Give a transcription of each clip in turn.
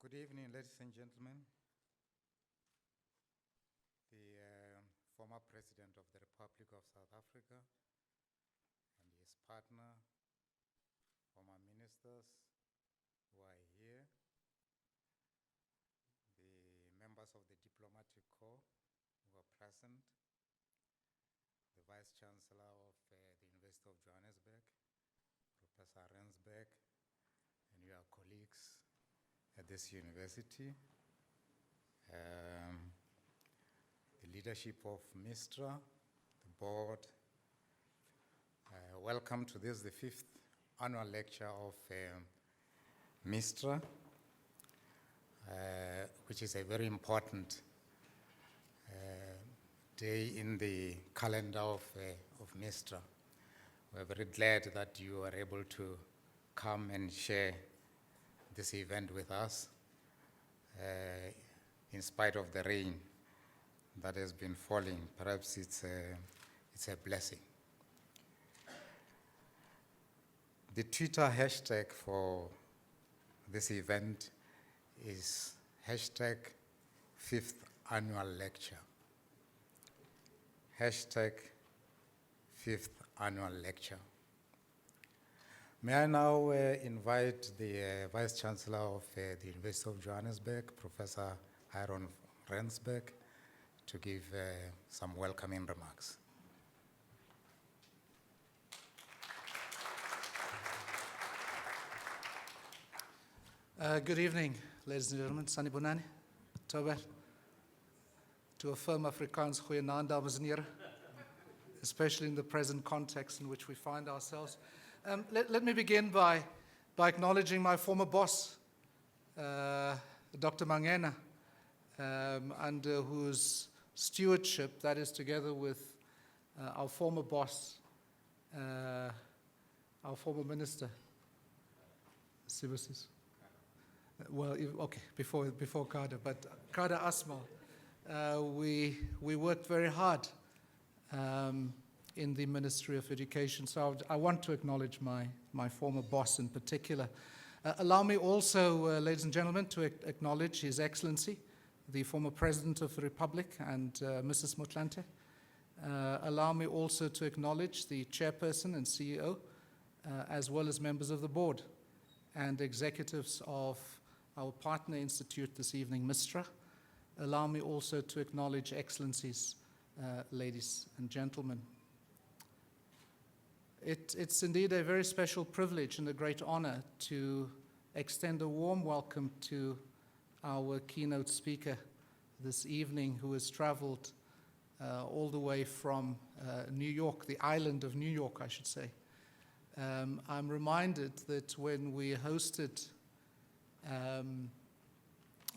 Good evening, ladies and gentlemen. The former President of the Republic of South Africa and his partner, former ministers who are here, the members of the Diplomatic Corps who are present, the Vice Chancellor of the University of Johannesburg, Professor Rensberg, and your colleagues at this university, the leadership of MISTRA, the board. Welcome to this, the 5th annual lecture of MISTRA, which is a very important day in the calendar of MISTRA. We're very glad that you are able to come and share this event with us, in spite of the rain that has been falling. Perhaps it's a blessing. The Twitter hashtag for this event is hashtag 5th annual lecture. Hashtag 5th annual lecture. May I now invite the Vice Chancellor of the University of Johannesburg, Professor Aaron Rensberg, to give some welcoming remarks. Good evening, ladies and gentlemen. Sanibonani, Tober. To affirm Afrikaans, goeienaand, dames en heren, especially in the present context in which we find ourselves. Let me begin by acknowledging my former boss, Dr. Mangena, under whose stewardship, that is together with our former boss, our former minister, Subsidies. Well, okay, before Kada, but Kada Asmal, we worked very hard in the Ministry of Education. So I want to acknowledge my former boss in particular. Allow me also, ladies and gentlemen, to acknowledge His Excellency, the former President of the Republic, and Mrs. Motlanthe. Allow me also to acknowledge the Chairperson and CEO, as well as members of the board and executives of our partner institute this evening, MISTRA. Allow me also to acknowledge Excellencies, ladies and gentlemen. It's indeed a very special privilege and a great honor to extend a warm welcome to our keynote speaker this evening, who has traveled all the way from New York, the island of New York, I should say. I'm reminded that when we hosted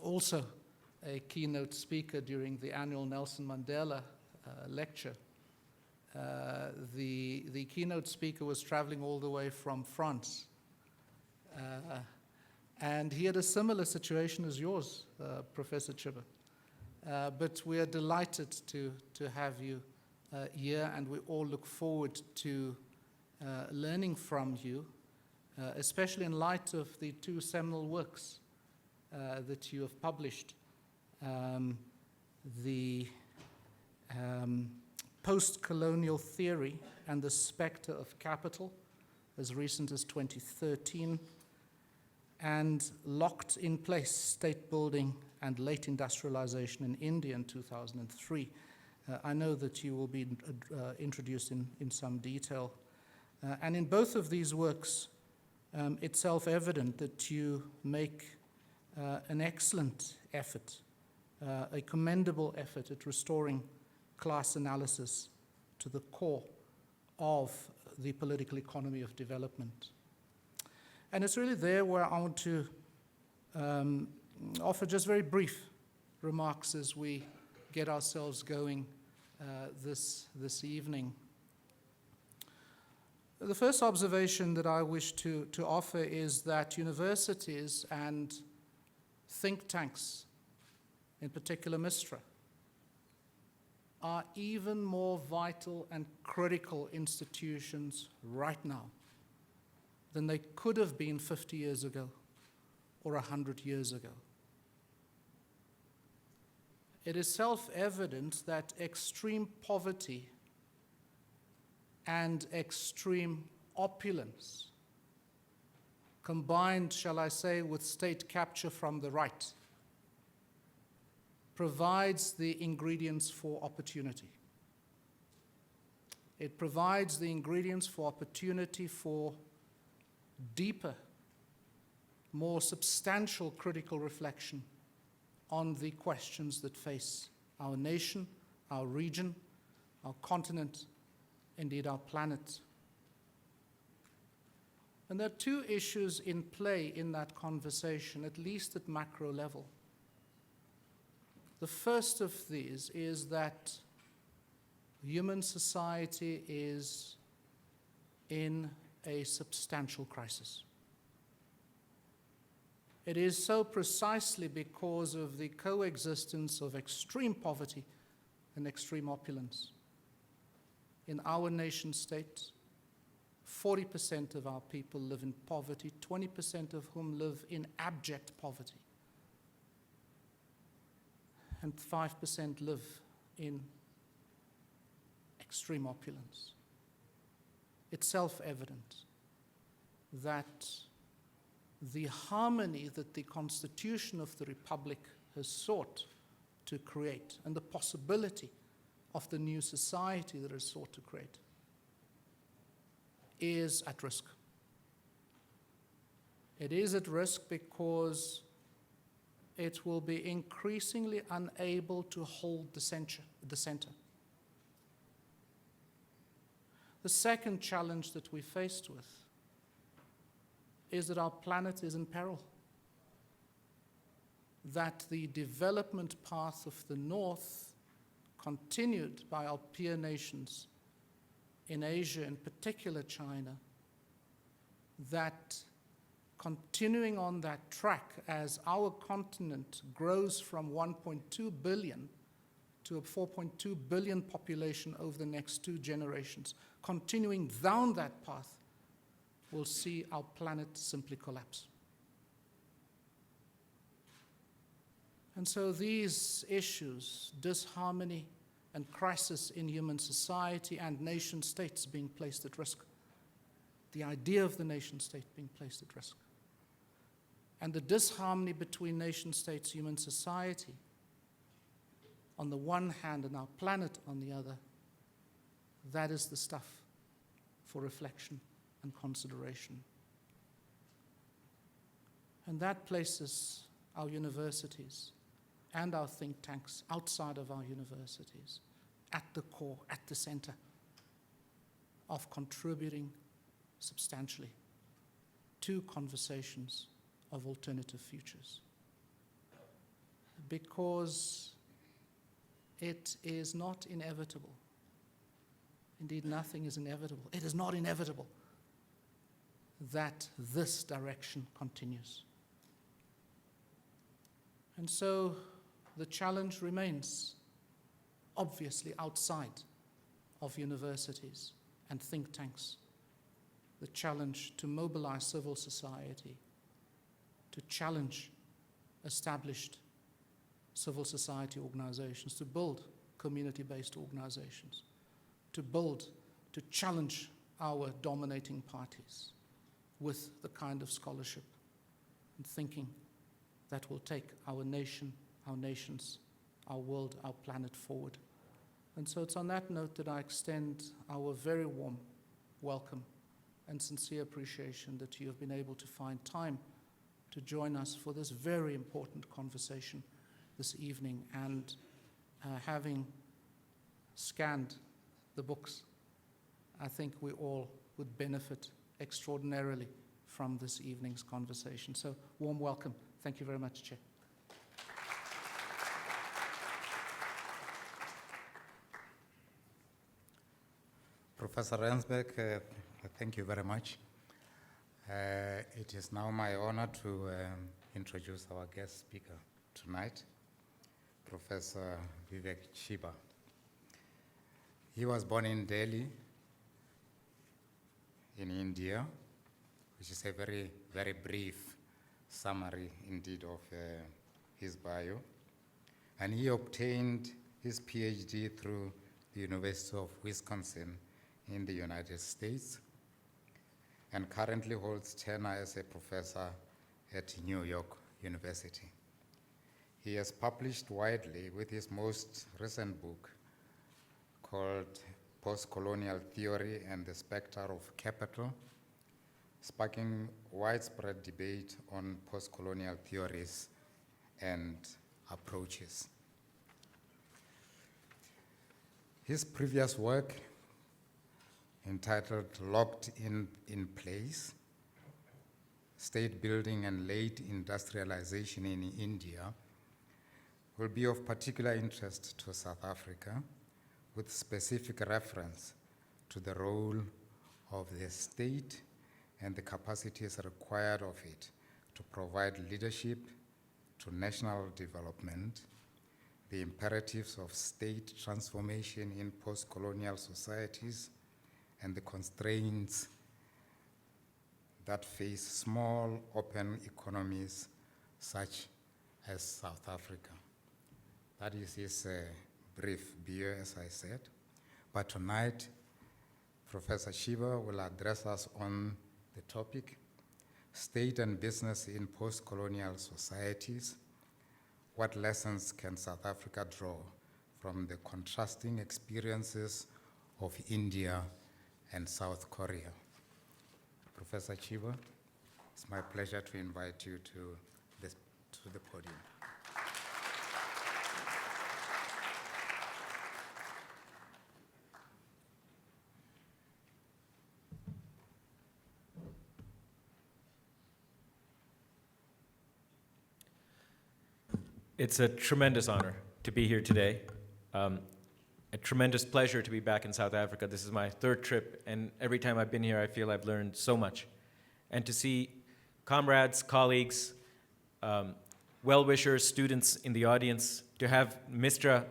also a keynote speaker during the annual Nelson Mandela lecture, the keynote speaker was traveling all the way from France. And he had a similar situation as yours, Professor Chibber. But we are delighted to have you here, and we all look forward to learning from you, especially in light of the 2 seminal works that you have published. The post-colonial theory and the specter of capital, as recent as 2013, and locked in place state building and late industrialization in India in 2003. I know that you will be introduced in some detail. And in both of these works, it's self-evident that you make an excellent effort, a commendable effort at restoring class analysis to the core of the political economy of development. And it's really there where I want to offer just very brief remarks as we get ourselves going this evening. The first observation that I wish to offer is that universities and think tanks, in particular MISTRA, are even more vital and critical institutions right now than they could have been 50 years ago or 100 years ago. it is self-evident that extreme poverty and extreme opulence, combined, shall I say, with state capture from the right, provides the ingredients for opportunity. It provides the ingredients for opportunity for deeper, more substantial critical reflection on the questions that face our nation, our region, our continent, indeed our planet. And there are two issues in play in that conversation, at least at macro level. The first of these is that human society is in a substantial crisis. It is so precisely because of the coexistence of extreme poverty and extreme opulence. In our nation state, 40% of our people live in poverty, 20% of whom live in abject poverty, and 5% live in extreme opulence. It's self-evident that the harmony that the Constitution of the Republic has sought to create and the possibility of the new society that is sought to create is at risk. It is at risk because it will be increasingly unable to hold the center. The second challenge that we're faced with is that our planet is in peril, that the development path of the North, continued by our peer nations in Asia, in particular China, that continuing on that track as our continent grows from 1.2 billion to a 4.2 billion population over the next 2 generations, continuing down that path will see our planet simply collapse. And so these issues, disharmony and crisis in human society and nation states being placed at risk, the idea of the nation state being placed at risk, and the disharmony between nation states, human society, on the one hand and our planet on the other, that is the stuff for reflection and consideration. And that places our universities and our think tanks outside of our universities at the core, at the center of contributing substantially to conversations of alternative futures. Because it is not inevitable. Indeed, nothing is inevitable. It is not inevitable that this direction continues. And so the challenge remains, obviously, outside of universities and think tanks. The challenge to mobilize civil society, to challenge established civil society organizations, to build community-based organizations, to challenge our dominating parties with the kind of scholarship and thinking that will take our nation, our nations, our world, our planet forward. And so it's on that note that I extend our very warm welcome and sincere appreciation that you have been able to find time to join us for this very important conversation this evening. And having scanned the books, I think we all would benefit extraordinarily from this evening's conversation. So, warm welcome. Thank you very much, Chair. Professor Rensbeck, thank you very much. It is now my honor to introduce our guest speaker tonight, Professor Vivek Chibber. He was born in Delhi, in India, which is a very, very brief summary indeed of his bio. and he obtained his PhD through the University of Wisconsin in the United States, and currently holds tenure as a professor at New York University. He has published widely, with his most recent book called Post-Colonial Theory and the Spectre of Capital, sparking widespread debate on post-colonial theories and approaches. His previous work, entitled Locked in Place, State Building and Late Industrialization in India, will be of particular interest to South Africa, with specific reference to the role of the state and the capacities required of it to provide leadership to national development, the imperatives of state transformation in post-colonial societies, and the constraints that face small, open economies such as South Africa. That is his brief bio, as I said. But tonight, Professor Chibber will address us on the topic, State and Business in Post-Colonial Societies. What lessons can South Africa draw from the contrasting experiences of India and South Korea? Professor Chibber, it's my pleasure to invite you to the podium. It's a tremendous honor to be here today. A tremendous pleasure to be back in South Africa. This is my third trip, and every time I've been here, I feel I've learned so much. And to see comrades, colleagues, well-wishers, students in the audience, to have MISTRA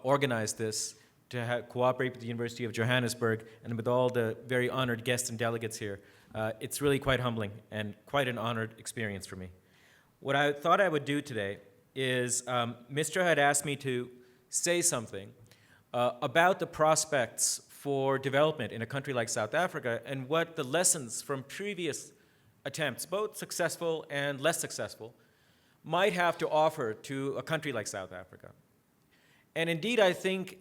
organize this, to cooperate with the University of Johannesburg, and with all the very honored guests and delegates here, it's really quite humbling and quite an honored experience for me. What I thought I would do today is MISTRA had asked me to say something about the prospects for development in a country like South Africa and what the lessons from previous attempts, both successful and less successful, might have to offer to a country like South Africa. And indeed, I think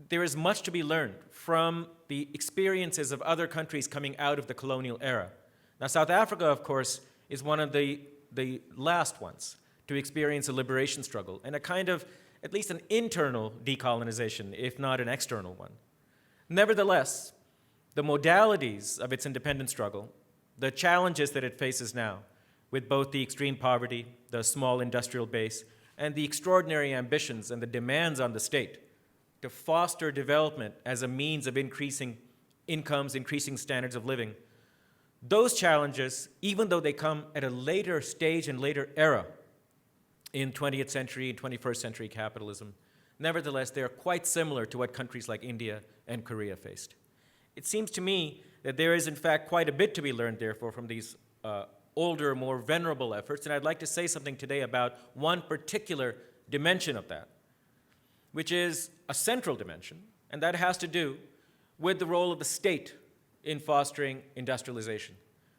there is much to be learned from the experiences of other countries coming out of the colonial era. Now, South Africa, of course, is one of the last ones to experience a liberation struggle and a kind of, at least an internal decolonization, if not an external one. Nevertheless, the modalities of its independence struggle, the challenges that it faces now, with both the extreme poverty, the small industrial base, and the extraordinary ambitions and the demands on the state to foster development as a means of increasing incomes, increasing standards of living, those challenges, even though they come at a later stage and later era in 20th century and 21st century capitalism, nevertheless, they are quite similar to what countries like India and Korea faced. It seems to me that there is, in fact, quite a bit to be learned, therefore, from these older, more venerable efforts, and I'd like to say something today about one particular dimension of that, which is a central dimension, and that has to do with the role of the state in fostering industrialization.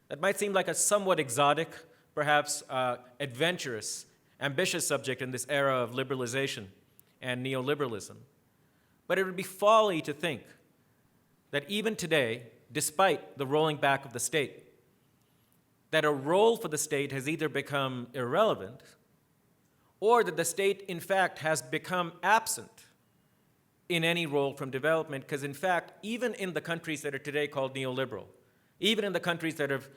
That might seem like a somewhat exotic, perhaps adventurous, ambitious subject in this era of liberalization and neoliberalism. But it would be folly to think that even today, despite the rolling back of the state, that a role for the state has either become irrelevant or that the state, in fact, has become absent in any role from development, because, in fact, even in the countries that are today called neoliberal, even in the countries that have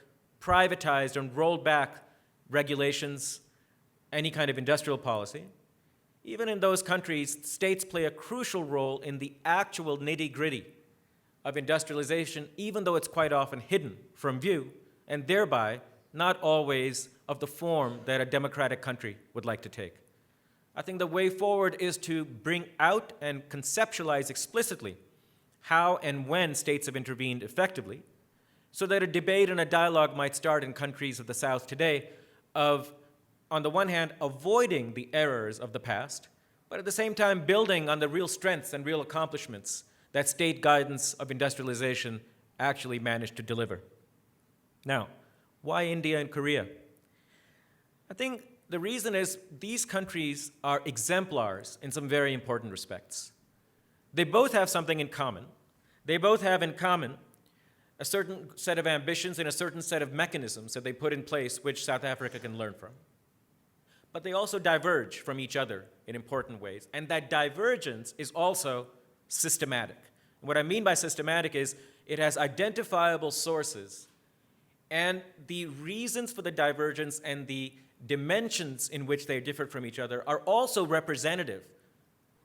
privatized and rolled back regulations, any kind of industrial policy, even in those countries, states play a crucial role in the actual nitty-gritty of industrialization, even though it's quite often hidden from view, and thereby not always of the form that a democratic country would like to take. I think the way forward is to bring out and conceptualize explicitly how and when states have intervened effectively, so that a debate and a dialogue might start in countries of the South today of on the one hand, avoiding the errors of the past, but at the same time building on the real strengths and real accomplishments that state guidance of industrialization actually managed to deliver. Now, why India and Korea? I think the reason is these countries are exemplars in some very important respects. They both have something in common. They both have in common a certain set of ambitions and a certain set of mechanisms that they put in place which South Africa can learn from. But they also diverge from each other in important ways, and that divergence is also systematic. And what I mean by systematic is it has identifiable sources, and the reasons for the divergence and the dimensions in which they differ from each other are also representative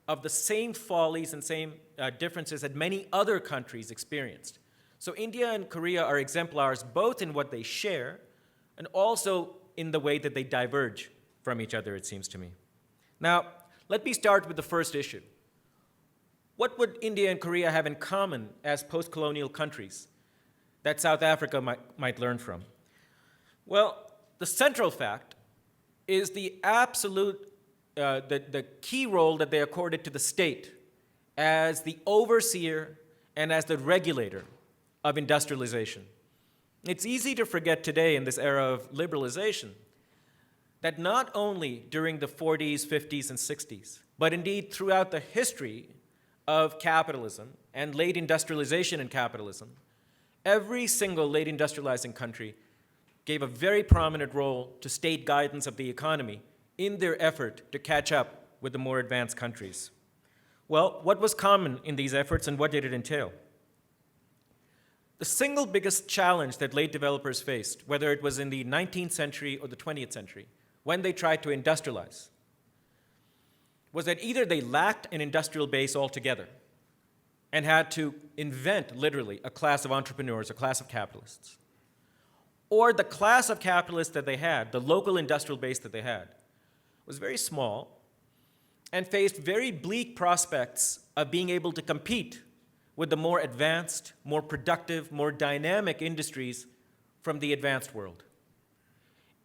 of the same follies and same differences that many other countries experienced. So India and Korea are exemplars both in what they share and also in the way that they diverge from each other, it seems to me. Now, let me start with the first issue. What would India and Korea have in common as post-colonial countries that South Africa might learn from? Well, the central fact is the absolute, the key role that they accorded to the state as the overseer and as the regulator of industrialization. It's easy to forget today in this era of liberalization that not only during the 40s, 50s, and 60s, but indeed throughout the history of capitalism and late industrialization in capitalism, every single late industrializing country gave a very prominent role to state guidance of the economy in their effort to catch up with the more advanced countries. Well, what was common in these efforts and what did it entail? The single biggest challenge that late developers faced, whether it was in the 19th century or the 20th century, when they tried to industrialize, was that either they lacked an industrial base altogether and had to invent, literally, a class of entrepreneurs, a class of capitalists, or the class of capitalists that they had, the local industrial base that they had, was very small and faced very bleak prospects of being able to compete with the more advanced, more productive, more dynamic industries from the advanced world.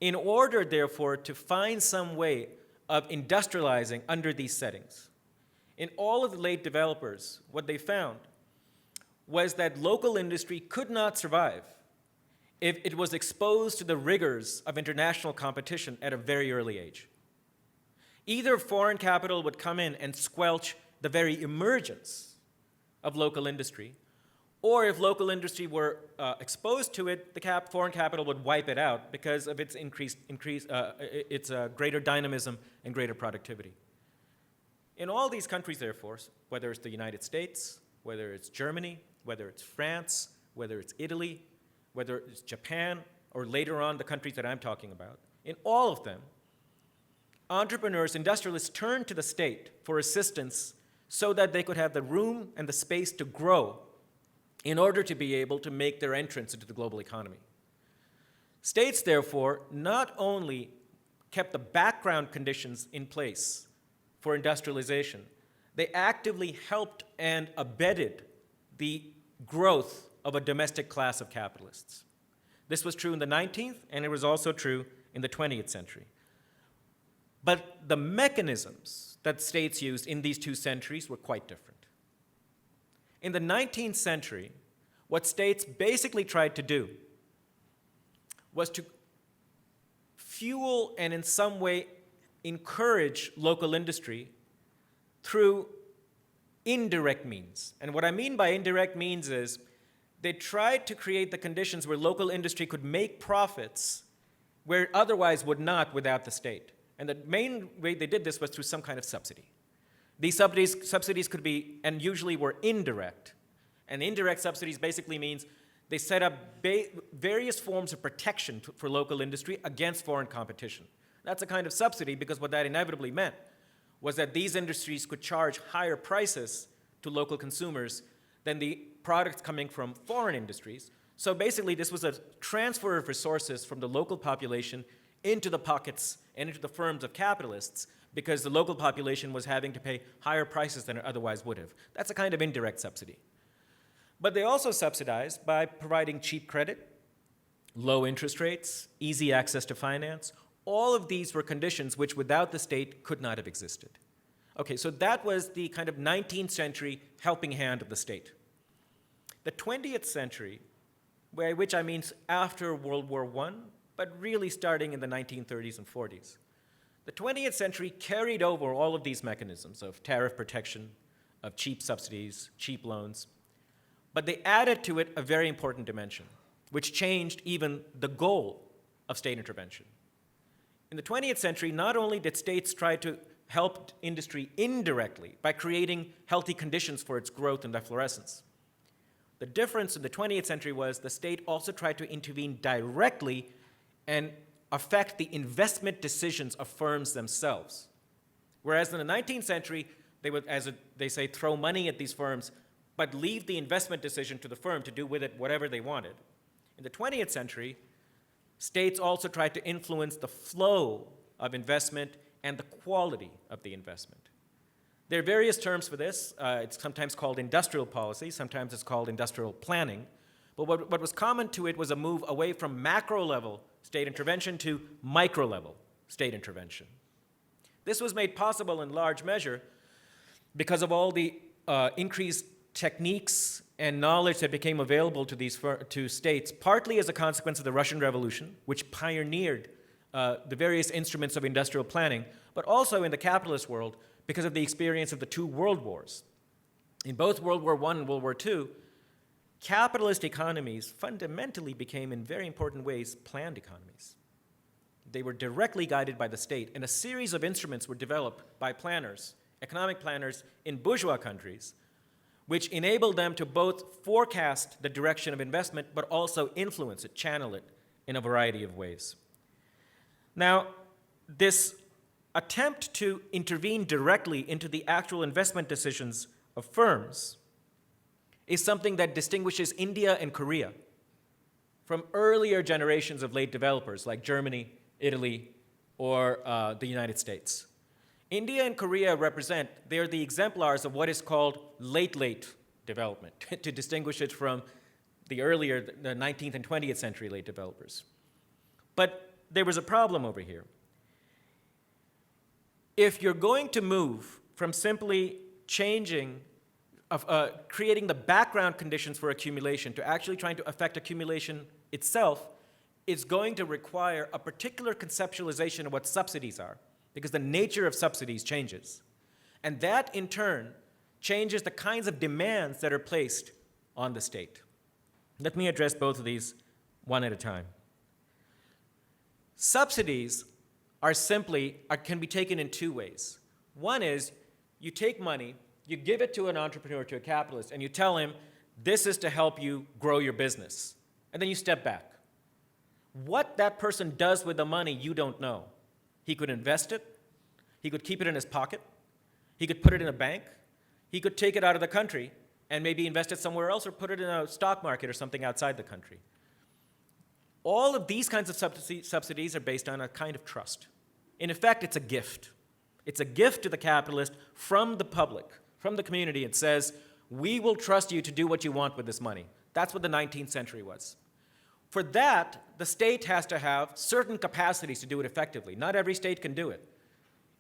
In order, therefore, to find some way of industrializing under these settings, in all of the late developers, what they found was that local industry could not survive if it was exposed to the rigors of international competition at a very early age. Either foreign capital would come in and squelch the very emergence of local industry, or if local industry were exposed to it, the foreign capital would wipe it out because of its its greater dynamism and greater productivity. In all these countries, therefore, whether it's the United States, whether it's Germany, whether it's France, whether it's Italy, whether it's Japan, or later on the countries that I'm talking about, in all of them, entrepreneurs, industrialists turned to the state for assistance so that they could have the room and the space to grow in order to be able to make their entrance into the global economy. States, therefore, not only kept the background conditions in place for industrialization, they actively helped and abetted the growth of a domestic class of capitalists. This was true in the 19th, and it was also true in the 20th century. But the mechanisms that states used in these two centuries were quite different. In the 19th century, what states basically tried to do was to fuel and in some way encourage local industry through indirect means. And what I mean by indirect means is they tried to create the conditions where local industry could make profits where it otherwise would not without the state. And the main way they did this was through some kind of subsidy. These subsidies could be, and usually were indirect. And indirect subsidies basically means they set up various forms of protection for local industry against foreign competition. That's a kind of subsidy because what that inevitably meant was that these industries could charge higher prices to local consumers than the products coming from foreign industries. So basically this was a transfer of resources from the local population into the pockets and into the firms of capitalists because the local population was having to pay higher prices than it otherwise would have. That's a kind of indirect subsidy. But they also subsidized by providing cheap credit, low interest rates, easy access to finance, All of these were conditions which without the state could not have existed. Okay, so that was the kind of 19th century helping hand of the state. The 20th century, by which I mean after World War I, but really starting in the 1930s and 40s, the 20th century carried over all of these mechanisms of tariff protection, of cheap subsidies, cheap loans, but they added to it a very important dimension, which changed even the goal of state intervention. In the 20th century, not only did states try to help industry indirectly by creating healthy conditions for its growth and efflorescence, the difference in the 20th century was the state also tried to intervene directly and affect the investment decisions of firms themselves. Whereas in the 19th century, they would, as they say, throw money at these firms, but leave the investment decision to the firm to do with it whatever they wanted. In the 20th century, states also tried to influence the flow of investment and the quality of the investment. There are various terms for this. It's sometimes called industrial policy, sometimes it's called industrial planning. But what was common to it was a move away from macro-level state intervention to micro-level state intervention. This was made possible in large measure because of all the increased techniques and knowledge that became available to these to states, partly as a consequence of the Russian Revolution, which pioneered the various instruments of industrial planning, but also in the capitalist world because of the experience of the two world wars. In both World War I and World War II, capitalist economies fundamentally became, in very important ways, planned economies. They were directly guided by the state, and a series of instruments were developed by planners, economic planners in bourgeois countries, which enabled them to both forecast the direction of investment, but also influence it, channel it in a variety of ways. Now, this attempt to intervene directly into the actual investment decisions of firms is something that distinguishes India and Korea from earlier generations of late developers like Germany, Italy, or the United States. India and Korea they're the exemplars of what is called late development, to distinguish it from the earlier, the 19th and 20th century late developers. But there was a problem over here. If you're going to move from simply creating the background conditions for accumulation to actually trying to affect accumulation itself, it's going to require a particular conceptualization of what subsidies are, because the nature of subsidies changes. And that, in turn, changes the kinds of demands that are placed on the state. Let me address both of these one at a time. Subsidies can be taken in two ways. One is you take money, you give it to an entrepreneur, to a capitalist, and you tell him, this is to help you grow your business. And then you step back. What that person does with the money, you don't know. He could invest it. He could keep it in his pocket. He could put it in a bank. He could take it out of the country and maybe invest it somewhere else or put it in a stock market or something outside the country. All of these kinds of subsidies are based on a kind of trust. In effect, it's a gift. It's a gift to the capitalist from the public, from the community. It says, we will trust you to do what you want with this money. That's what the 19th century was. For that, the state has to have certain capacities to do it effectively. Not every state can do it.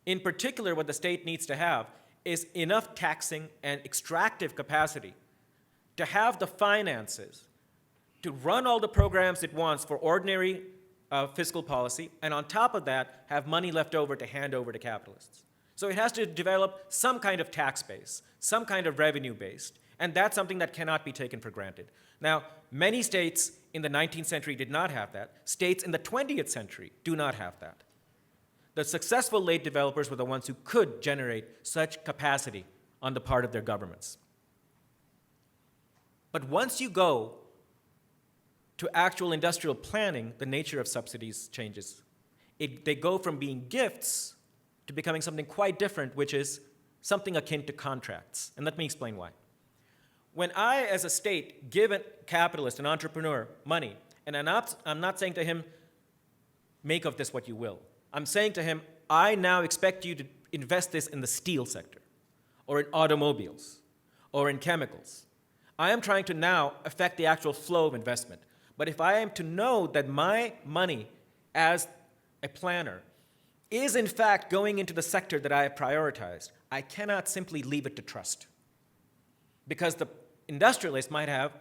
In particular, what the state needs to have is enough taxing and extractive capacity to have the finances to run all the programs it wants for ordinary fiscal policy, and on top of that, have money left over to hand over to capitalists. So it has to develop some kind of tax base, some kind of revenue base, and that's something that cannot be taken for granted. Now, many states in the 19th century did not have that. States in the 20th century do not have that. The successful late developers were the ones who could generate such capacity on the part of their governments. But once you go to actual industrial planning, the nature of subsidies changes. They go from being gifts to becoming something quite different, which is something akin to contracts. And let me explain why. When I, as a state, give a capitalist, an entrepreneur, money, and I'm not saying to him, make of this what you will. I'm saying to him, I now expect you to invest this in the steel sector, or in automobiles, or in chemicals. I am trying to now affect the actual flow of investment. But if I am to know that my money, as a planner, is in fact going into the sector that I have prioritized, I cannot simply leave it to trust. Because the industrialist might have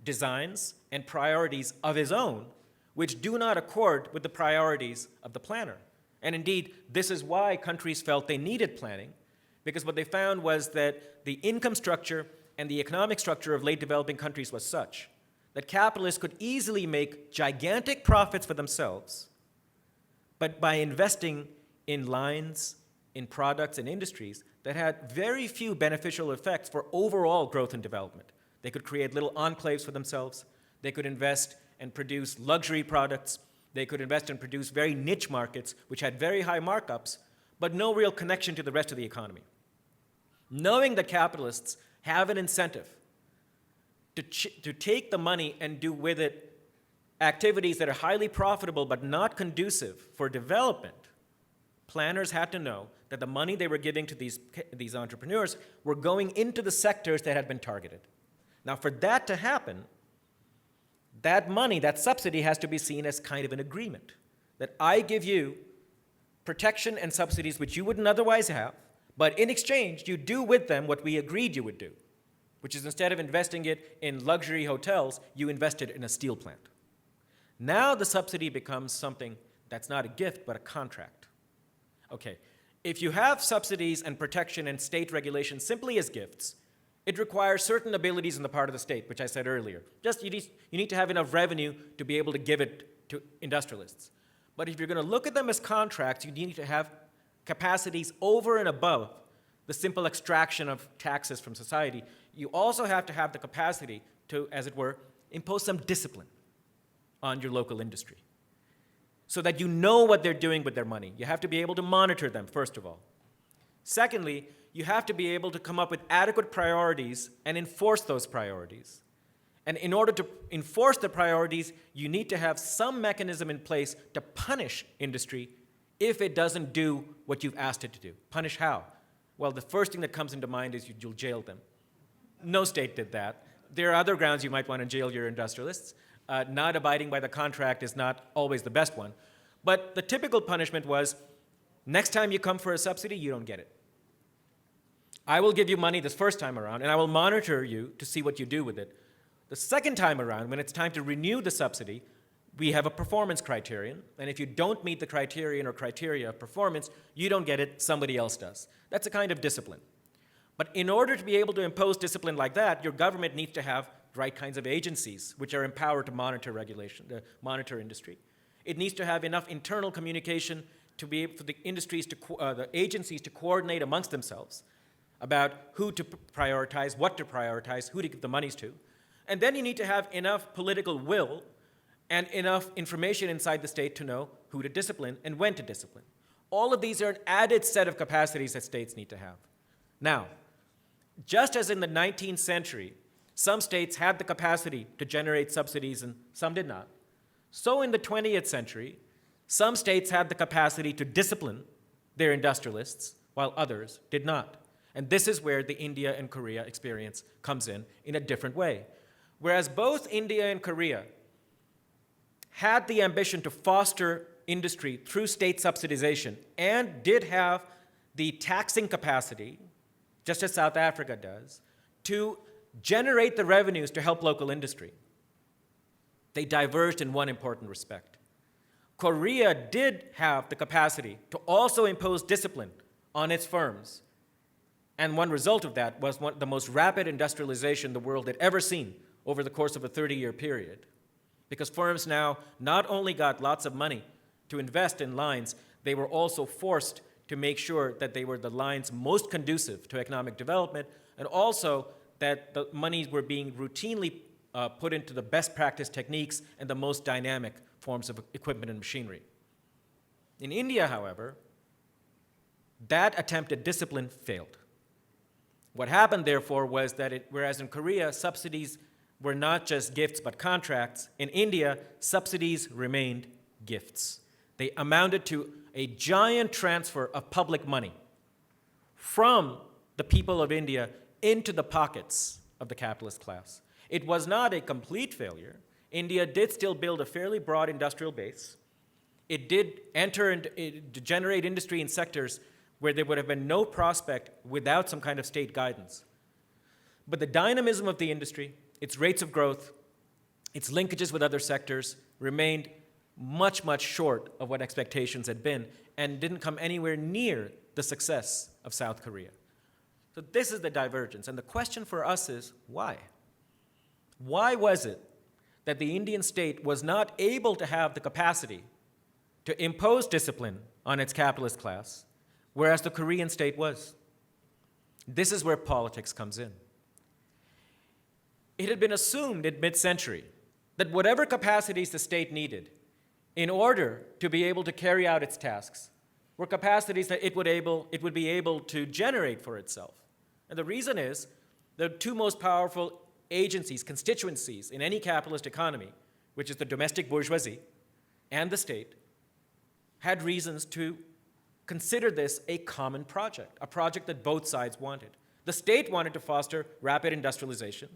designs and priorities of his own which do not accord with the priorities of the planner. And indeed, this is why countries felt they needed planning, because what they found was that the income structure and the economic structure of late developing countries was such that capitalists could easily make gigantic profits for themselves, but by investing in lines, in products and industries that had very few beneficial effects for overall growth and development. They could create little enclaves for themselves. They could invest and produce luxury products. They could invest and produce very niche markets, which had very high markups, but no real connection to the rest of the economy. Knowing that capitalists have an incentive to take the money and do with it activities that are highly profitable but not conducive for development, planners had to know that the money they were giving to these entrepreneurs were going into the sectors that had been targeted. Now, for that to happen, that money, that subsidy, has to be seen as kind of an agreement, that I give you protection and subsidies which you wouldn't otherwise have, but in exchange, you do with them what we agreed you would do, which is instead of investing it in luxury hotels, you invested in a steel plant. Now the subsidy becomes something that's not a gift, but a contract. Okay, if you have subsidies and protection and state regulation simply as gifts, it requires certain abilities on the part of the state, which I said earlier. Just you need to have enough revenue to be able to give it to industrialists. But if you're going to look at them as contracts, you need to have capacities over and above the simple extraction of taxes from society. You also have to have the capacity to, as it were, impose some discipline on your local industry so that you know what they're doing with their money. You have to be able to monitor them, first of all. Secondly, you have to be able to come up with adequate priorities and enforce those priorities. And in order to enforce the priorities, you need to have some mechanism in place to punish industry if it doesn't do what you've asked it to do. Punish how? Well, the first thing that comes into mind is you'll jail them. No state did that. There are other grounds you might want to jail your industrialists. Not abiding by the contract is not always the best one. But the typical punishment was, next time you come for a subsidy, you don't get it. I will give you money this first time around, and I will monitor you to see what you do with it. The second time around, when it's time to renew the subsidy, we have a performance criterion, and if you don't meet the criterion or criteria of performance, you don't get it, somebody else does. That's a kind of discipline. But in order to be able to impose discipline like that, your government needs to have the right kinds of agencies which are empowered to monitor regulation, to monitor industry. It needs to have enough internal communication to be able for the industries to, the agencies to coordinate amongst themselves about who to prioritize, what to prioritize, who to give the monies to. And then you need to have enough political will and enough information inside the state to know who to discipline and when to discipline. All of these are an added set of capacities that states need to have. Now, just as in the 19th century, some states had the capacity to generate subsidies and some did not, so in the 20th century, some states had the capacity to discipline their industrialists while others did not. And this is where the India and Korea experience comes in a different way. Whereas both India and Korea had the ambition to foster industry through state subsidization and did have the taxing capacity, just as South Africa does, to generate the revenues to help local industry, they diverged in one important respect. Korea did have the capacity to also impose discipline on its firms. And one result of that was the most rapid industrialization the world had ever seen over the course of a 30-year period. Because firms now not only got lots of money to invest in lines, they were also forced to make sure that they were the lines most conducive to economic development, and also that the monies were being routinely put into the best practice techniques and the most dynamic forms of equipment and machinery. In India, however, that attempt at discipline failed. What happened, therefore, was that whereas in Korea, subsidies were not just gifts but contracts, in India, subsidies remained gifts. They amounted to a giant transfer of public money from the people of India into the pockets of the capitalist class. It was not a complete failure. India did still build a fairly broad industrial base. it did enter and generate industry in sectors where there would have been no prospect without some kind of state guidance. But the dynamism of the industry, its rates of growth, its linkages with other sectors remained much, much short of what expectations had been and didn't come anywhere near the success of South Korea. So this is the divergence. And the question for us is, why? Why was it that the Indian state was not able to have the capacity to impose discipline on its capitalist class, whereas the Korean state was? This is where politics comes in. It had been assumed in mid-century that whatever capacities the state needed in order to be able to carry out its tasks were capacities that it would be able to generate for itself. And the reason is the two most powerful agencies, constituencies in any capitalist economy, which is the domestic bourgeoisie and the state, had reasons to consider this a common project, a project that both sides wanted. The state wanted to foster rapid industrialization,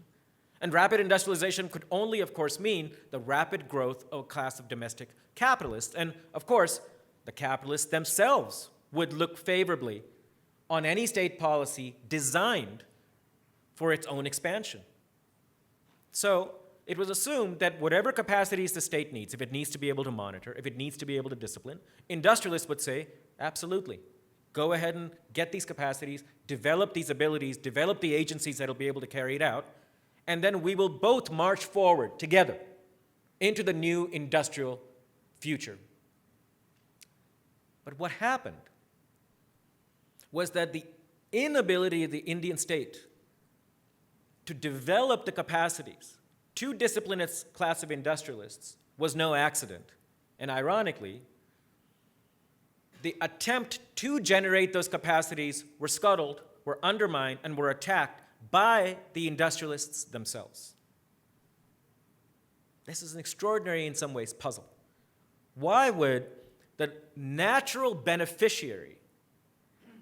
and rapid industrialization could only, of course, mean the rapid growth of a class of domestic capitalists. And, of course, the capitalists themselves would look favorably on any state policy designed for its own expansion. So it was assumed that whatever capacities the state needs, if it needs to be able to monitor, if it needs to be able to discipline, industrialists would say, absolutely. Go ahead and get these capacities, develop these abilities, develop the agencies that will be able to carry it out, and then we will both march forward together into the new industrial future. But what happened was that the inability of the Indian state to develop the capacities to discipline its class of industrialists was no accident. And ironically, the attempt to generate those capacities were scuttled, were undermined, and were attacked by the industrialists themselves. This is an extraordinary, in some ways, puzzle. Why would the natural beneficiary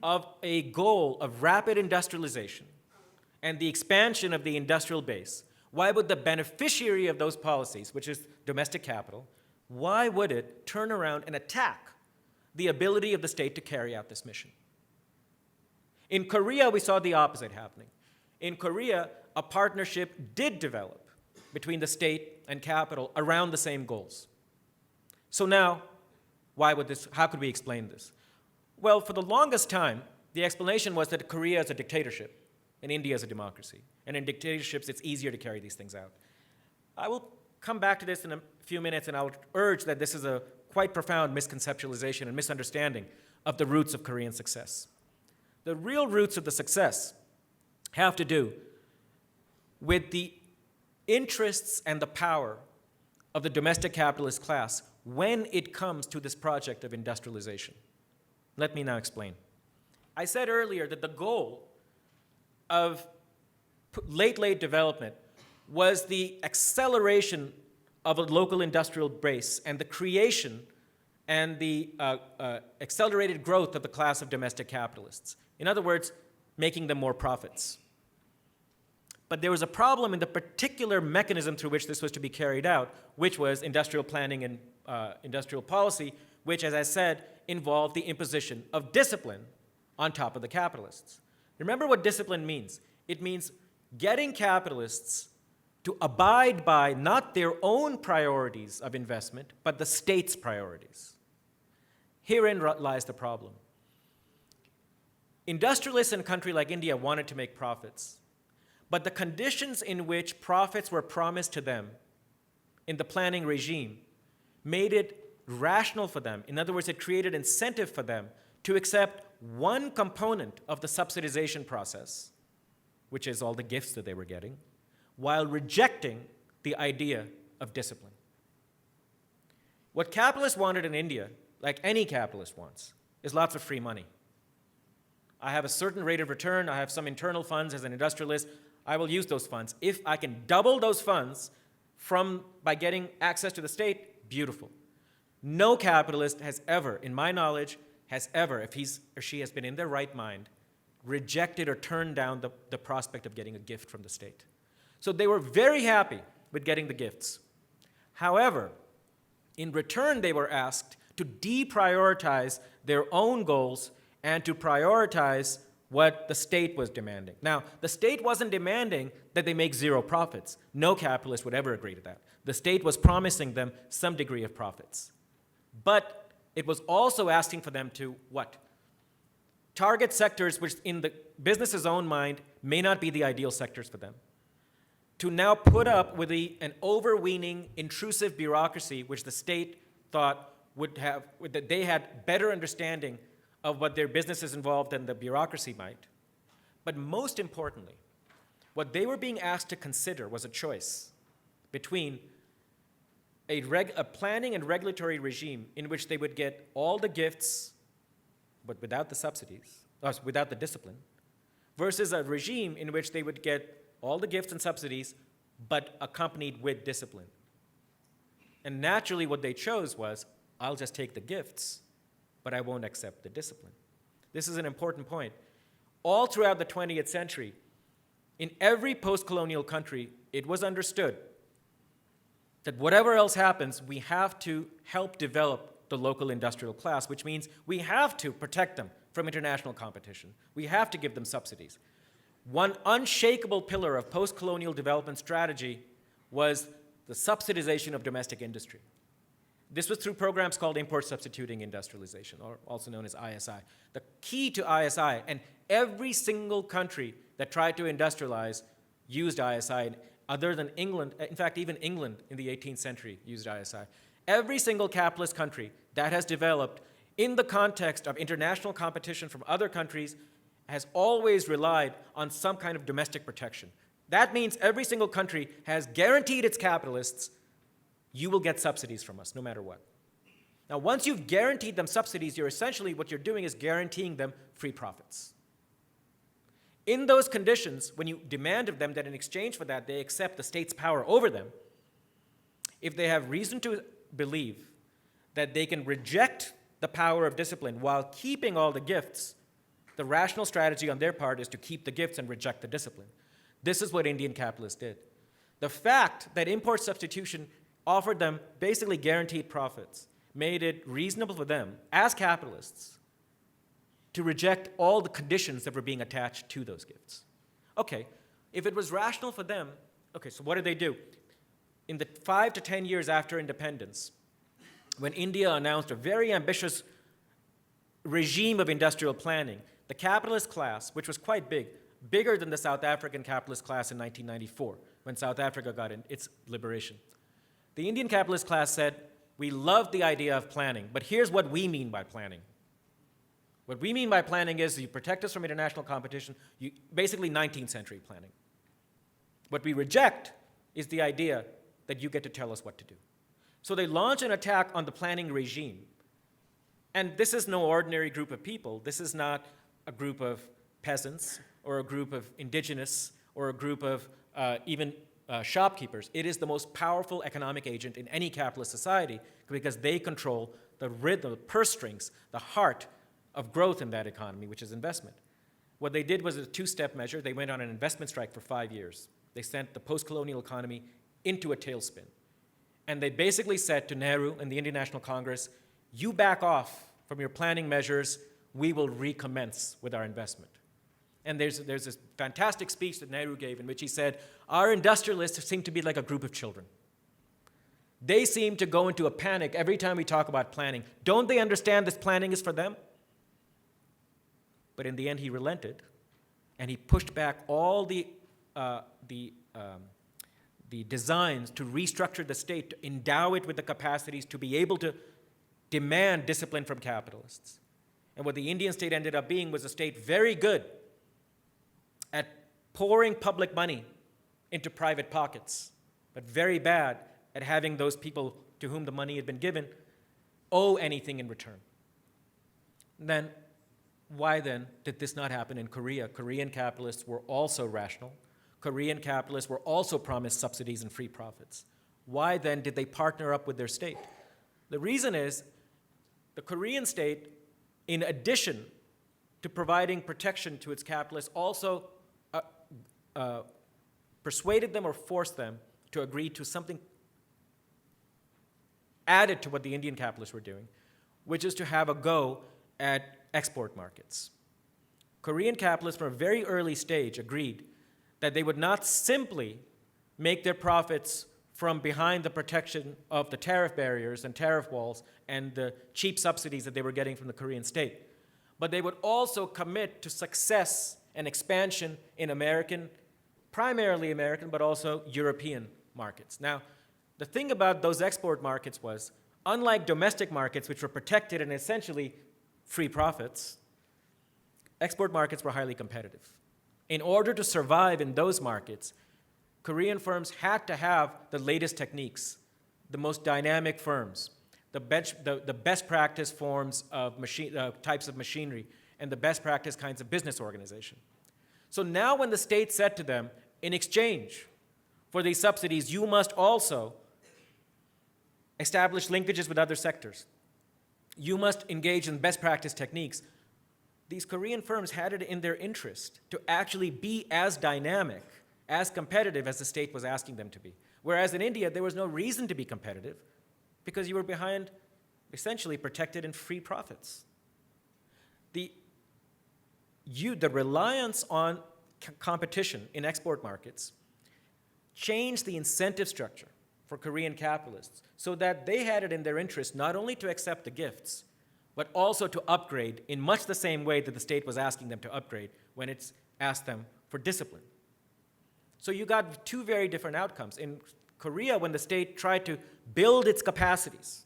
of a goal of rapid industrialization and the expansion of the industrial base, why would the beneficiary of those policies, which is domestic capital, why would it turn around and attack the ability of the state to carry out this mission? In Korea, we saw the opposite happening. In Korea, a partnership did develop between the state and capital around the same goals. So now, how could we explain this? Well, for the longest time, the explanation was that Korea is a dictatorship and India is a democracy. And in dictatorships, it's easier to carry these things out. I will come back to this in a few minutes, and I'll urge that this is a quite profound misconceptualization and misunderstanding of the roots of Korean success. The real roots of the success have to do with the interests and the power of the domestic capitalist class when it comes to this project of industrialization. Let me now explain. I said earlier that the goal of late development was the acceleration of a local industrial base and the creation and the accelerated growth of the class of domestic capitalists. In other words, making them more profits. But there was a problem in the particular mechanism through which this was to be carried out, which was industrial planning and industrial policy, which, as I said, involved the imposition of discipline on top of the capitalists. Remember what discipline means. It means getting capitalists to abide by not their own priorities of investment, but the state's priorities. Herein lies the problem. Industrialists in a country like India wanted to make profits, but the conditions in which profits were promised to them in the planning regime made it rational for them. In other words, it created incentive for them to accept one component of the subsidization process, which is all the gifts that they were getting, while rejecting the idea of discipline. What capitalists wanted in India, like any capitalist wants, is lots of free money. I have a certain rate of return, I have some internal funds as an industrialist, I will use those funds. If I can double those funds by getting access to the state, beautiful. No capitalist has ever, in my knowledge, if he or she has been in their right mind, rejected or turned down the prospect of getting a gift from the state. So they were very happy with getting the gifts. However, in return, they were asked to deprioritize their own goals and to prioritize what the state was demanding. Now, the state wasn't demanding that they make zero profits. No capitalist would ever agree to that. The state was promising them some degree of profits. But it was also asking for them to what? Target sectors which in the business's own mind may not be the ideal sectors for them. To now put up with an overweening, intrusive bureaucracy which the state thought would have, that they had better understanding of what their businesses involved than the bureaucracy might. But most importantly, what they were being asked to consider was a choice between a planning and regulatory regime in which they would get all the gifts, but without the subsidies, without the discipline, versus a regime in which they would get all the gifts and subsidies, but accompanied with discipline. And naturally what they chose was, I'll just take the gifts, but I won't accept the discipline. This is an important point. All throughout the 20th century, in every post-colonial country, it was understood that whatever else happens, we have to help develop the local industrial class, which means we have to protect them from international competition. We have to give them subsidies. One unshakable pillar of post-colonial development strategy was the subsidization of domestic industry. This was through programs called import substituting industrialization, or also known as ISI. The key to ISI, and every single country that tried to industrialize used ISI, other than England, in fact, even England in the 18th century used ISI. Every single capitalist country that has developed in the context of international competition from other countries has always relied on some kind of domestic protection. That means every single country has guaranteed its capitalists, you will get subsidies from us, no matter what. Now, once you've guaranteed them subsidies, what you're doing is guaranteeing them free profits. In those conditions, when you demand of them that in exchange for that, they accept the state's power over them, if they have reason to believe that they can reject the power of discipline while keeping all the gifts, the rational strategy on their part is to keep the gifts and reject the discipline. This is what Indian capitalists did. The fact that import substitution offered them basically guaranteed profits made it reasonable for them, as capitalists, to reject all the conditions that were being attached to those gifts. Okay, if it was rational for them, okay, so what did they do? In the 5 to 10 years after independence, when India announced a very ambitious regime of industrial planning, the capitalist class, which was quite big, bigger than the South African capitalist class in 1994, when South Africa got its liberation. The Indian capitalist class said, we love the idea of planning, but here's what we mean by planning. What we mean by planning is you protect us from international competition, basically 19th century planning. What we reject is the idea that you get to tell us what to do. So they launch an attack on the planning regime. And this is no ordinary group of people. This is not a group of peasants or a group of indigenous or a group of even shopkeepers. It is the most powerful economic agent in any capitalist society because they control the rhythm, the purse strings, the heart of growth in that economy, which is investment. What they did was a two-step measure. They went on an investment strike for 5 years. They sent the post-colonial economy into a tailspin. And they basically said to Nehru and the Indian National Congress, you back off from your planning measures, we will recommence with our investment. And there's this fantastic speech that Nehru gave in which he said, our industrialists seem to be like a group of children. They seem to go into a panic every time we talk about planning. Don't they understand this planning is for them? But in the end, he relented, and he pushed back all the designs to restructure the state, to endow it with the capacities to be able to demand discipline from capitalists. And what the Indian state ended up being was a state very good at pouring public money into private pockets, but very bad at having those people to whom the money had been given owe anything in return. Then, why then did this not happen in Korea? Korean capitalists were also rational. Korean capitalists were also promised subsidies and free profits. Why then did they partner up with their state? The reason is the Korean state, in addition to providing protection to its capitalists, also persuaded them or forced them to agree to something added to what the Indian capitalists were doing, which is to have a go at export markets. Korean capitalists from a very early stage agreed that they would not simply make their profits from behind the protection of the tariff barriers and tariff walls and the cheap subsidies that they were getting from the Korean state, but they would also commit to success and expansion in American, primarily American, but also European markets. Now, the thing about those export markets was, unlike domestic markets, which were protected and essentially free profits, export markets were highly competitive. In order to survive in those markets, Korean firms had to have the latest techniques, the most dynamic firms, the best practice forms of types of machinery, and the best practice kinds of business organization. So now when the state said to them, in exchange for these subsidies, you must also establish linkages with other sectors. You must engage in best practice techniques. These Korean firms had it in their interest to actually be as dynamic, as competitive as the state was asking them to be. Whereas in India, there was no reason to be competitive because you were behind, essentially protected in free profits. The reliance on competition in export markets changed the incentive structure for Korean capitalists so that they had it in their interest not only to accept the gifts, but also to upgrade in much the same way that the state was asking them to upgrade when it's asked them for discipline. So you got two very different outcomes. In Korea, when the state tried to build its capacities,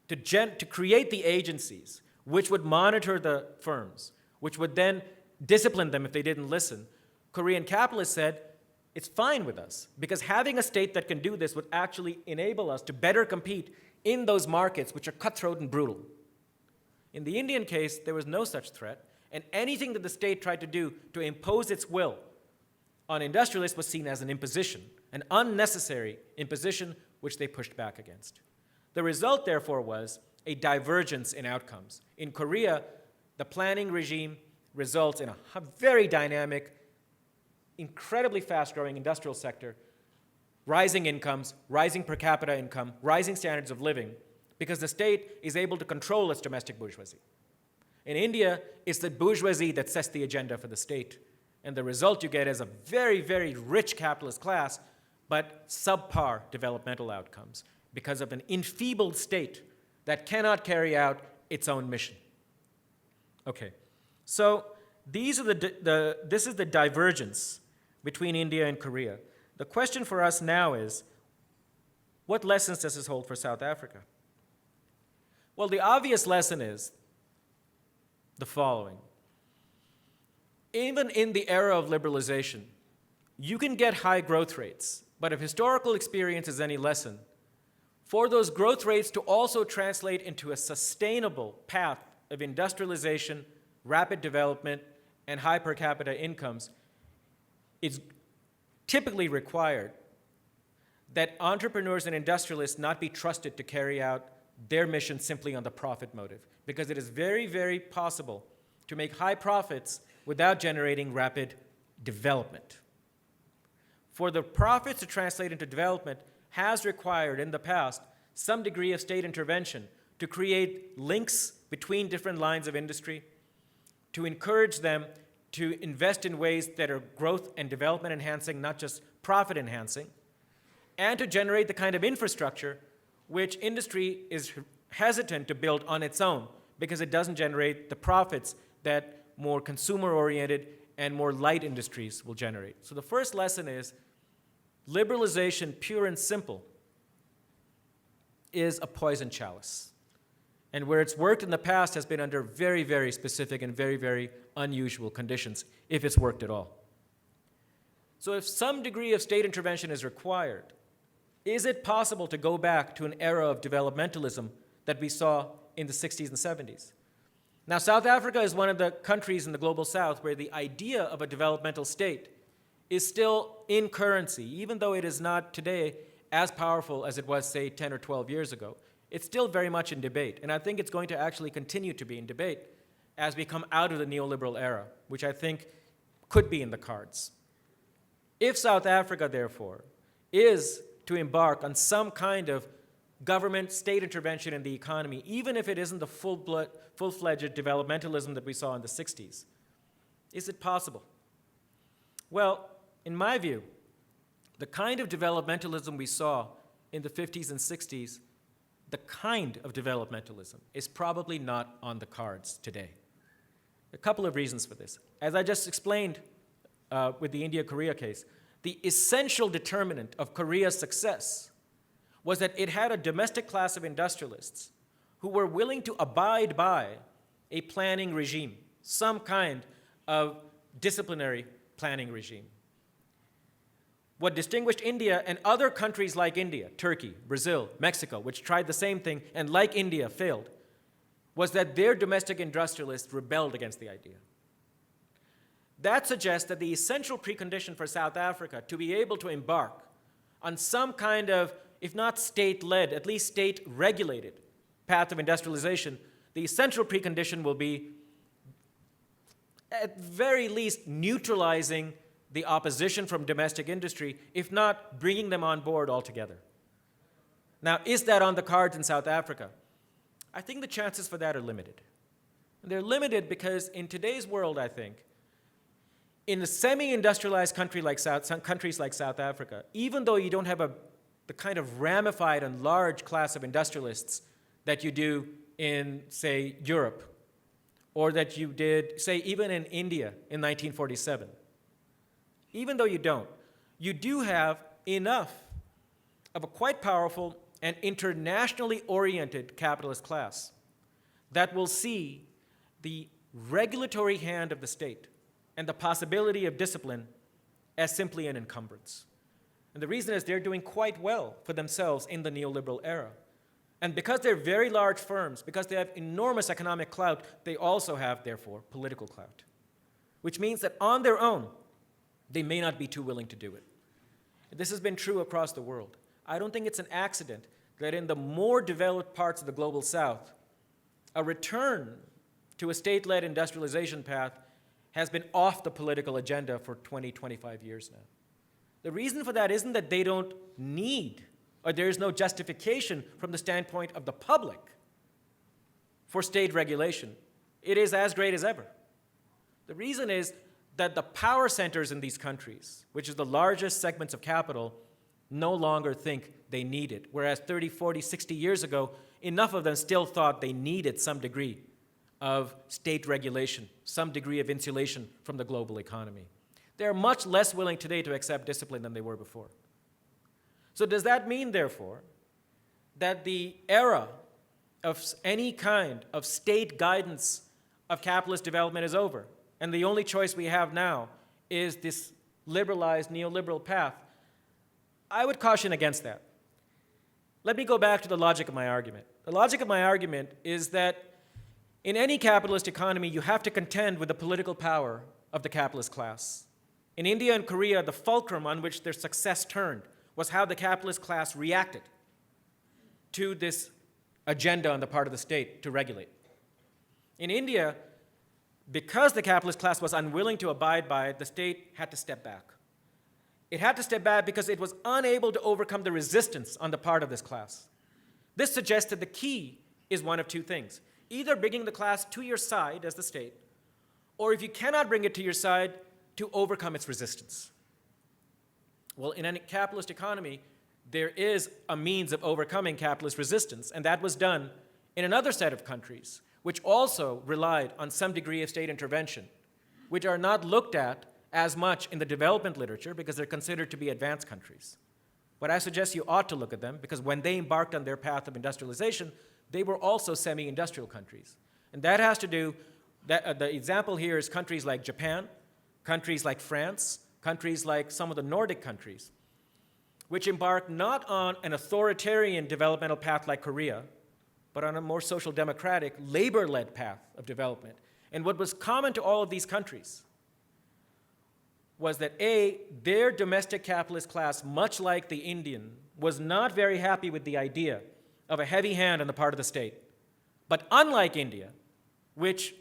to create the agencies which would monitor the firms, which would then discipline them if they didn't listen, Korean capitalists said, it's fine with us, because having a state that can do this would actually enable us to better compete in those markets which are cutthroat and brutal. In the Indian case, there was no such threat, and anything that the state tried to do to impose its will on industrialists was seen as an imposition, an unnecessary imposition which they pushed back against. The result, therefore, was a divergence in outcomes. In Korea, the planning regime results in a very dynamic, incredibly fast-growing industrial sector, rising incomes, rising per capita income, rising standards of living, because the state is able to control its domestic bourgeoisie. In India, it's the bourgeoisie that sets the agenda for the state, and the result you get is a very, very rich capitalist class, but subpar developmental outcomes because of an enfeebled state that cannot carry out its own mission. Okay, so this is the divergence between India and Korea. The question for us now is, what lessons does this hold for South Africa? Well, the obvious lesson is the following. Even in the era of liberalization, you can get high growth rates, but if historical experience is any lesson, for those growth rates to also translate into a sustainable path of industrialization, rapid development, and high per capita incomes, it's typically required that entrepreneurs and industrialists not be trusted to carry out their mission simply on the profit motive, because it is very, very possible to make high profits without generating rapid development. For the profits to translate into development has required in the past some degree of state intervention to create links between different lines of industry, to encourage them to invest in ways that are growth and development enhancing, not just profit enhancing, and to generate the kind of infrastructure which industry is hesitant to build on its own because it doesn't generate the profits that more consumer-oriented and more light industries will generate. So the first lesson is liberalization, pure and simple, is a poison chalice. And where it's worked in the past has been under very, very specific and very, very unusual conditions, if it's worked at all. So if some degree of state intervention is required, is it possible to go back to an era of developmentalism that we saw in the 60s and 70s? Now, South Africa is one of the countries in the global south where the idea of a developmental state is still in currency, even though it is not today as powerful as it was, say, 10 or 12 years ago. It's still very much in debate, and I think it's going to actually continue to be in debate as we come out of the neoliberal era, which I think could be in the cards. If South Africa, therefore, is to embark on some kind of government, state intervention in the economy, even if it isn't the full-fledged developmentalism that we saw in the 60s? Is it possible? Well, in my view, the kind of developmentalism we saw in the 50s and 60s, the kind of developmentalism is probably not on the cards today. A couple of reasons for this. As I just explained with the India-Korea case, the essential determinant of Korea's success was that it had a domestic class of industrialists who were willing to abide by a planning regime, some kind of disciplinary planning regime. What distinguished India and other countries like India, Turkey, Brazil, Mexico, which tried the same thing and like India failed, was that their domestic industrialists rebelled against the idea. That suggests that the essential precondition for South Africa to be able to embark on some kind of, if not state-led, at least state-regulated path of industrialization, the essential precondition will be, at very least, neutralizing the opposition from domestic industry, if not bringing them on board altogether. Now, is that on the cards in South Africa? I think the chances for that are limited. And they're limited because in today's world, I think, in a semi-industrialized countries like South Africa, even though you don't have the kind of ramified and large class of industrialists that you do in, say, Europe, or that you did, say, even in India in 1947, even though you do have enough of a quite powerful and internationally oriented capitalist class that will see the regulatory hand of the state and the possibility of discipline as simply an encumbrance. And the reason is they're doing quite well for themselves in the neoliberal era. And because they're very large firms, because they have enormous economic clout, they also have, therefore, political clout, which means that on their own, they may not be too willing to do it. This has been true across the world. I don't think it's an accident that in the more developed parts of the global south, a return to a state-led industrialization path has been off the political agenda for 20, 25 years now. The reason for that isn't that they don't need, or there is no justification from the standpoint of the public for state regulation. It is as great as ever. The reason is that the power centers in these countries, which is the largest segments of capital, no longer think they need it. Whereas 30, 40, 60 years ago, enough of them still thought they needed some degree of state regulation, some degree of insulation from the global economy. They're much less willing today to accept discipline than they were before. So does that mean, therefore, that the era of any kind of state guidance of capitalist development is over, and the only choice we have now is this liberalized neoliberal path? I would caution against that. Let me go back to the logic of my argument. The logic of my argument is that in any capitalist economy, you have to contend with the political power of the capitalist class. In India and Korea, the fulcrum on which their success turned was how the capitalist class reacted to this agenda on the part of the state to regulate. In India, because the capitalist class was unwilling to abide by it, the state had to step back. It had to step back because it was unable to overcome the resistance on the part of this class. This suggests that the key is one of two things: either bringing the class to your side as the state, or if you cannot bring it to your side, to overcome its resistance. Well, in a capitalist economy, there is a means of overcoming capitalist resistance, and that was done in another set of countries, which also relied on some degree of state intervention, which are not looked at as much in the development literature because they're considered to be advanced countries. But I suggest you ought to look at them because when they embarked on their path of industrialization, they were also semi-industrial countries. And that has to do, the example here is countries like Japan, countries like France, countries like some of the Nordic countries, which embarked not on an authoritarian developmental path like Korea, but on a more social democratic, labor-led path of development. And what was common to all of these countries was that A, their domestic capitalist class, much like the Indian, was not very happy with the idea of a heavy hand on the part of the state. But unlike India, which,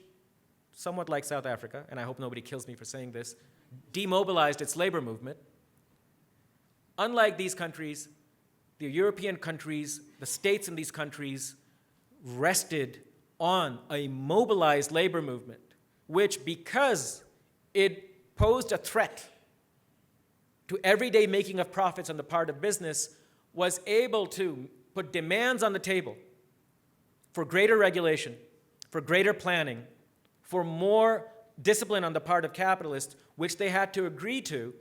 somewhat like South Africa, and I hope nobody kills me for saying this, demobilized its labor movement, unlike these countries, the European countries, the states in these countries rested on a mobilized labor movement, which, because it posed a threat to everyday making of profits on the part of business, was able to put demands on the table for greater regulation, for greater planning, for more discipline on the part of capitalists, which they had to agree to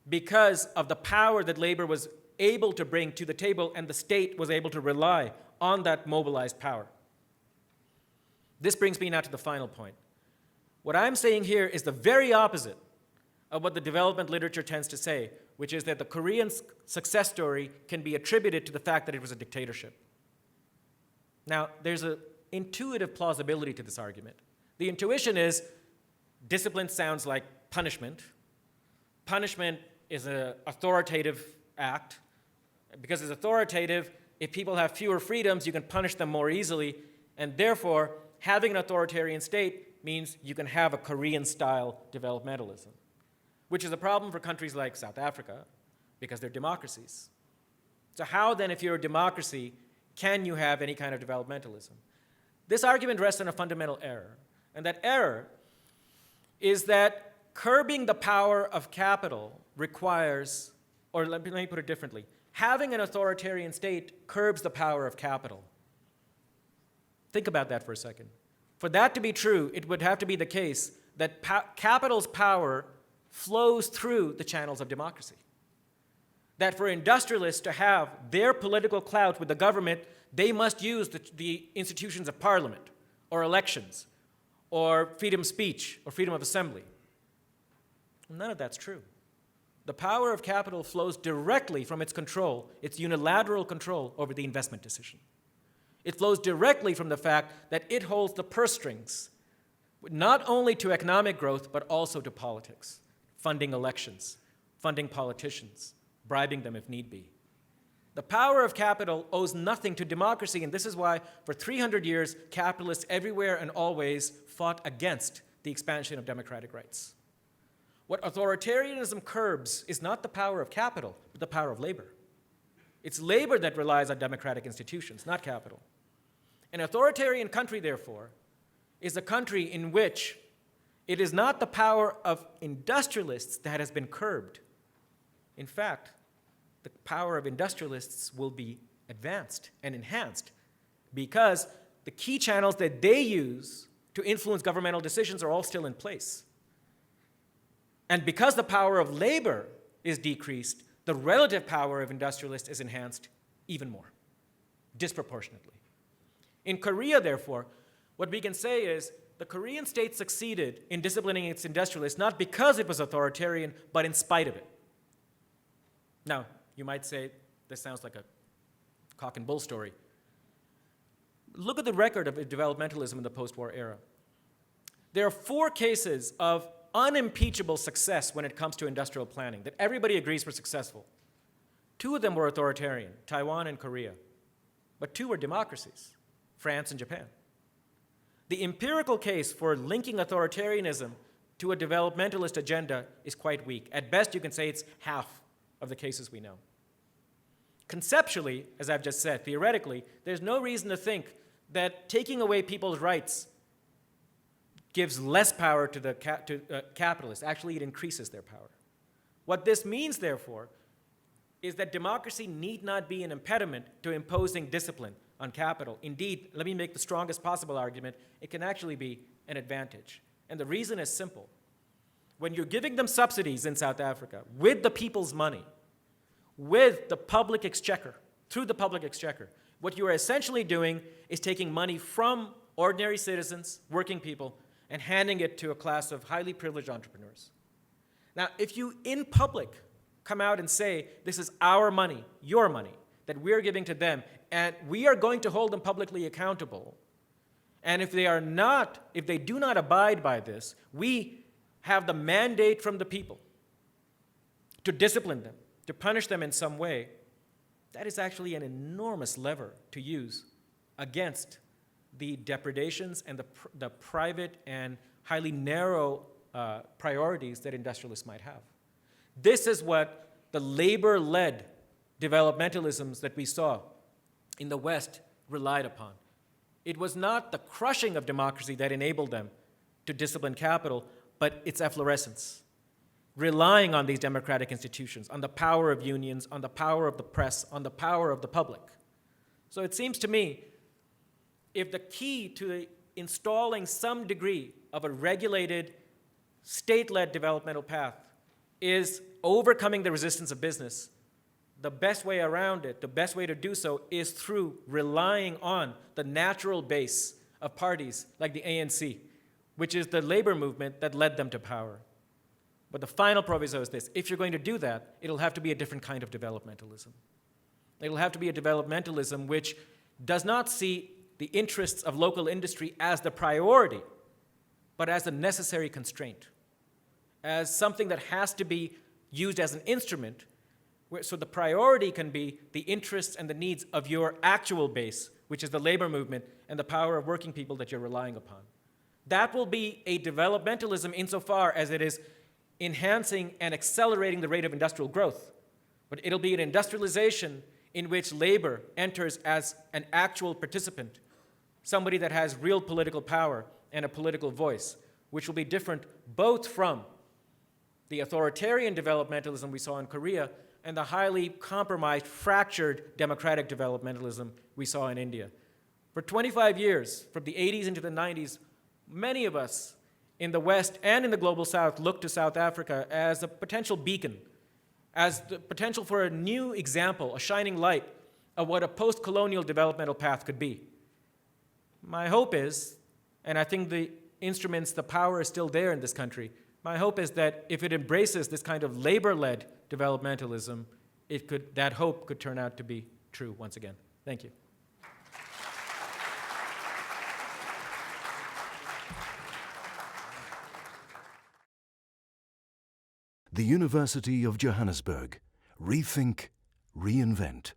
because of the power that labor was able to bring to the table, and the state was able to rely on that mobilized power. This brings me now to the final point. What I'm saying here is the very opposite of what the development literature tends to say, which is that the Korean success story can be attributed to the fact that it was a dictatorship. Now, there's an intuitive plausibility to this argument. The intuition is discipline sounds like punishment. Punishment is an authoritative act. Because it's authoritative, if people have fewer freedoms, you can punish them more easily, and therefore, having an authoritarian state means you can have a Korean-style developmentalism, which is a problem for countries like South Africa, because they're democracies. So how then, if you're a democracy, can you have any kind of developmentalism? This argument rests on a fundamental error, and that error is that curbing the power of capital requires, or let me put it differently, having an authoritarian state curbs the power of capital. Think about that for a second. For that to be true, it would have to be the case that capital's power flows through the channels of democracy. That for industrialists to have their political clout with the government, they must use the institutions of parliament, or elections, or freedom of speech, or freedom of assembly. None of that's true. The power of capital flows directly from its control, its unilateral control over the investment decision. It flows directly from the fact that it holds the purse strings, not only to economic growth, but also to politics, funding elections, funding politicians, bribing them if need be. The power of capital owes nothing to democracy, and this is why for 300 years, capitalists everywhere and always fought against the expansion of democratic rights. What authoritarianism curbs is not the power of capital, but the power of labor. It's labor that relies on democratic institutions, not capital. An authoritarian country, therefore, is a country in which it is not the power of industrialists that has been curbed. In fact, the power of industrialists will be advanced and enhanced because the key channels that they use to influence governmental decisions are all still in place. And because the power of labor is decreased, the relative power of industrialists is enhanced even more, disproportionately. In Korea, therefore, what we can say is the Korean state succeeded in disciplining its industrialists not because it was authoritarian, but in spite of it. Now, you might say, this sounds like a cock and bull story. Look at the record of developmentalism in the post-war era. There are 4 cases of unimpeachable success when it comes to industrial planning that everybody agrees were successful. 2 of them were authoritarian, Taiwan and Korea, but 2 were democracies, France and Japan. The empirical case for linking authoritarianism to a developmentalist agenda is quite weak. At best, you can say it's half of the cases we know. Conceptually, as I've just said, theoretically, there's no reason to think that taking away people's rights gives less power to capitalists. Actually, it increases their power. What this means, therefore, is that democracy need not be an impediment to imposing discipline on capital. Indeed, let me make the strongest possible argument, it can actually be an advantage. And the reason is simple. When you're giving them subsidies in South Africa with the people's money, with the public exchequer, through the public exchequer, what you are essentially doing is taking money from ordinary citizens, working people, and handing it to a class of highly privileged entrepreneurs. Now, if you in public come out and say, this is our money, your money, that we're giving to them, and we are going to hold them publicly accountable, and if they do not abide by this, we have the mandate from the people to discipline them, to punish them in some way, that is actually an enormous lever to use against the depredations and the private and highly narrow priorities that industrialists might have. This is what the labor-led developmentalisms that we saw in the West relied upon. It was not the crushing of democracy that enabled them to discipline capital, but its efflorescence, relying on these democratic institutions, on the power of unions, on the power of the press, on the power of the public. So it seems to me, if the key to installing some degree of a regulated, state-led developmental path is overcoming the resistance of business, the best way around it, the best way to do so is through relying on the natural base of parties like the ANC, which is the labor movement that led them to power. But the final proviso is this: if you're going to do that, it'll have to be a different kind of developmentalism. It'll have to be a developmentalism which does not see the interests of local industry as the priority, but as a necessary constraint, as something that has to be used as an instrument, so the priority can be the interests and the needs of your actual base, which is the labor movement and the power of working people that you're relying upon. That will be a developmentalism insofar as it is enhancing and accelerating the rate of industrial growth. But it'll be an industrialization in which labor enters as an actual participant, somebody that has real political power and a political voice, which will be different both from the authoritarian developmentalism we saw in Korea and the highly compromised, fractured democratic developmentalism we saw in India. For 25 years, from the 80s into the 90s, many of us in the West and in the global South looked to South Africa as a potential beacon, as the potential for a new example, a shining light of what a post-colonial developmental path could be. My hope is, and I think the instruments, the power is still there in this country, my hope is that if it embraces this kind of labor-led developmentalism, that hope could turn out to be true once again. Thank you. The University of Johannesburg. Rethink, reinvent.